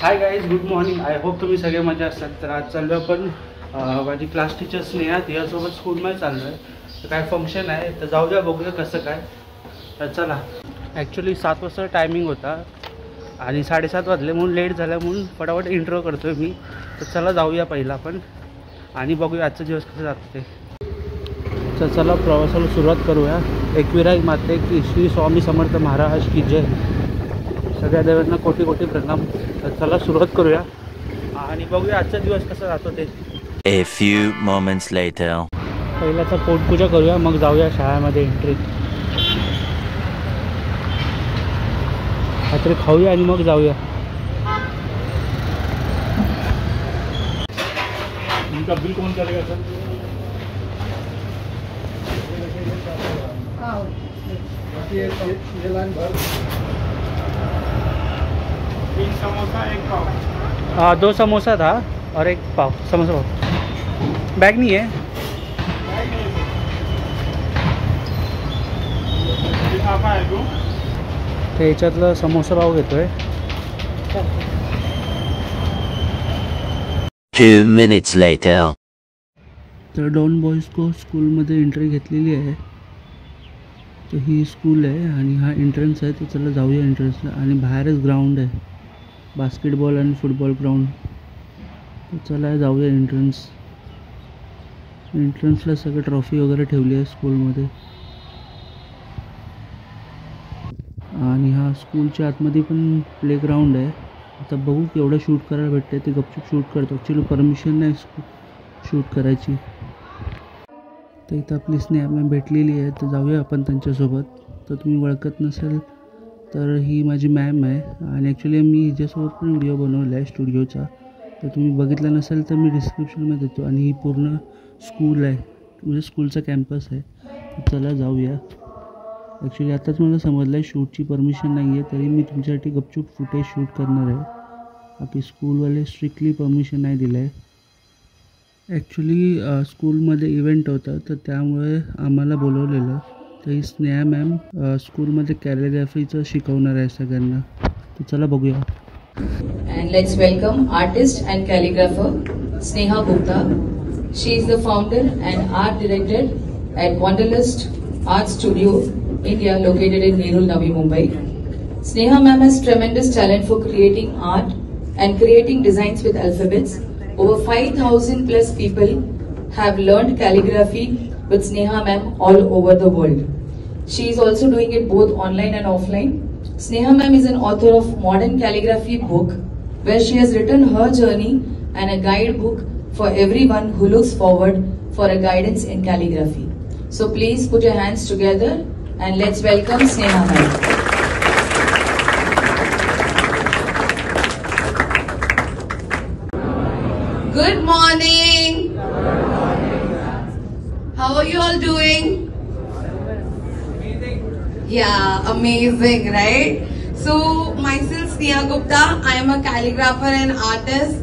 Hi guys, good morning. I hope तुम्ही सगळे मजा असतात. तर आज चाललो आपण माझी क्लास टीचर स्नेहा तिच्यासोबत स्कूलमध्ये चाललो आहे. तर काय फंक्शन आहे तर जाऊया, बघूया कसं काय. तर चला. ॲक्च्युली 7 वाजता टायमिंग होता आणि 7:30 वाजले म्हणून लेट झाला, म्हणून फटाफट इंट्रो करतो आहे मी. तर चला जाऊया पहिला आपण आणि बघूया आजचा दिवस कसं जातं ते. तर चला प्रवासाला सुरुवात करूया. एकविराई माते की श्री स्वामी समर्थ महाराज की जय. सगळ्या देवांना कोटी कोटी प्रणाम. तर चला सुरुवात करूया आणि बघूया आजचा दिवस कसा जातो ते. A few moments later. पहिल्याचा पोटपूजा करूया, मग जाऊया शाळेमध्ये एंट्री. काहीतरी खाऊया आणि मग जाऊया. इनका बिल कौन करेगा सर? ये लाइन भर. 3 समोसा 1 पाव. 2 समोसा था और 1 पाव. समोसा पाव. बैग नहीं है. तर याच्यातलं समोसा पाव घेतोय. 2 minutes later. तर डॉन बॉयज को स्कूलमध्ये एंट्री घेतलेली आहे. तर ही स्कूल आहे आणि हा एंट्रन्स आहे. तर चला जाऊया एंट्रन्सला. आणि बाहेरच ग्राउंड आहे, बास्केटबॉल आणि फुटबॉल ग्राउंड. तर चला जाऊया एंट्रन्सला सगळं ट्रॉफी वगैरे ठेवली आहे स्कूलमध्ये. आणि हा स्कूलच्या आतमध्ये पण प्लेग्राऊंड आहे. आता बघू केवढं शूट करायला भेटते ते. गपचूप शूट करतो. ॲक्च्युली परमिशन नाही शूट करायची. तर इथं आपली स्नेहा मॅम भेटलेली आहे. तर जाऊया आपण त्यांच्यासोबत. तर तुम्ही ओळखत नसेल तर ही माझी मॅम आहे. आणि ॲक्च्युली मी हिच्यासोबत पण व्हिडिओ बनवला आहे स्टुडिओचा. तर तुम्ही बघितला नसेल तर मी डिस्क्रिप्शनमध्ये देतो. आणि ही पूर्ण स्कूल आहे, म्हणजे स्कूलचा कॅम्पस आहे. तर चला जाऊया. ॲक्च्युली आताच मला समजलं आहे शूटची परमिशन नाही आहे, तरी मी तुमच्यासाठी गपचूप फुटेज शूट करणार आहे. आपली स्कूलवाले स्ट्रिक्टली परमिशन नाही दिलं आहे. ॲक्च्युली स्कूलमध्ये इव्हेंट होता, तर त्यामुळे आम्हाला बोलवलेलं. तर ही स्नेहा मॅम स्कूलमध्ये कॅलिग्राफीचं शिकवणार आहे सगळ्यांना. तर चला बघूया. And let's welcome artist and calligrapher Sneha Gupta. She is the founder and art director at Wanderlust Art Studio, India, located in Nerul, Navi Mumbai. Sneha ma'am has tremendous talent for creating art and creating designs with alphabets. Over 5,000 plus people have learned calligraphy with Sneha ma'am all over the world. She is also doing it both online and offline. Sneha ma'am is an author of Modern Calligraphy book, where she has written her journey and a guidebook for everyone who looks forward for a guidance in calligraphy. So please put your hands together and let's welcome Sneha ma'am. Good morning. How are you all doing? Yeah, amazing, right? So, myself Sneha Gupta, I am a calligrapher and artist.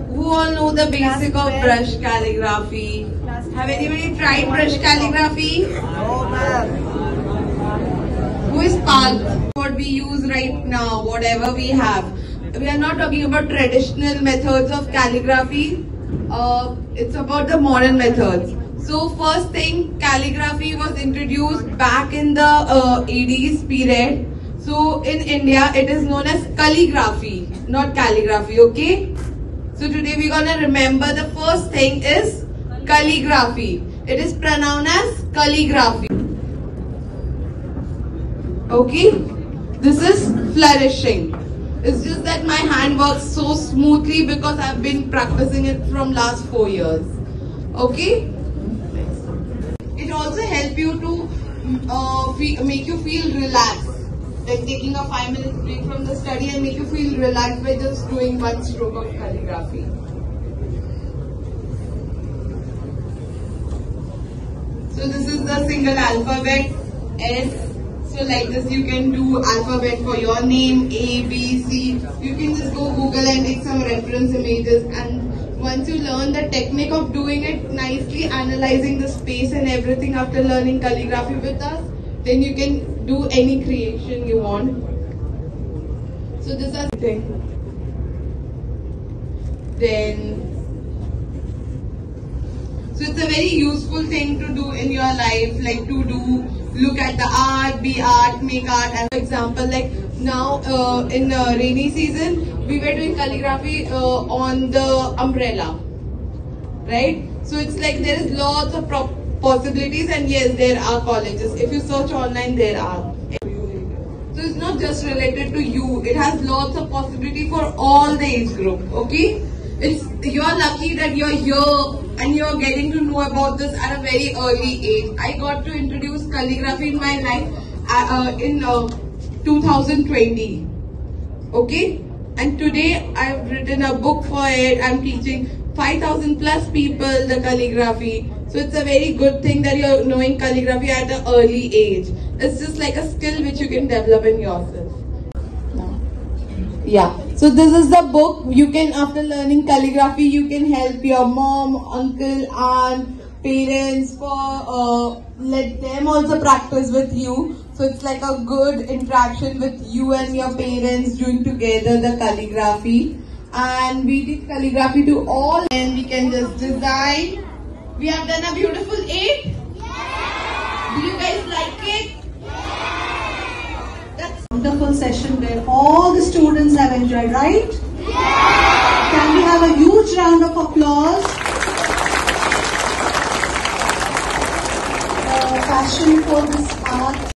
Who all know the basic of brush calligraphy? Have anybody tried brush calligraphy? No, ma'am. Who is part? What we use right now, whatever we have. We are not talking about traditional methods of calligraphy. It's about the modern methods. So first thing, calligraphy was introduced back in the 80s period. So in India, it is known as calligraphy, not calligraphy, okay? So today we're gonna remember the first thing is calligraphy. It is pronounced as calligraphy. Okay? This is flourishing. It's just that my hand works so smoothly because I've been practicing it from last 4 years. Okay? It also helps you to make you feel relaxed, like taking a 5 minutes break from the study and make you feel relaxed by just doing one stroke of calligraphy. So this is the single alphabet S. So like this you can do alphabet for your name, A, B, C. You can just go Google and take some reference images, and once you learn the technique of doing it nicely, analyzing the space and everything after learning calligraphy with us, then you can do any creation you want. So this is the thing. Then, so it's a very useful thing to do in your life, like to do, look at the art, be art, make art. And for example, like now in rainy season, we were doing calligraphy on the umbrella, right? So it's like there is lots of possibilities, and yes, there are colleges. If you search online, there are. So it's not just related to you. It has lots of possibility for all the age group. Okay, you're lucky that you're here and you're getting to know about this at a very early age. I got to introduce calligraphy in my life in 2020. Okay, and today I've written a book for it. I'm teaching 5,000 plus people the calligraphy. So it's a very good thing that you're knowing calligraphy at an early age. It's just like a skill which you can develop in yourself. Yeah. So this is the book. You can, after learning calligraphy, you can help your mom, uncle, aunt, parents for let them also practice with you. So it's like a good interaction with you and your parents doing together the calligraphy. And we did calligraphy to all, and we can just design. We have done a beautiful 8. Yeah. Do you guys like it? That's a wonderful session where all the students have enjoyed, right? Yeah. Can we have a huge round of applause? Passion for this art.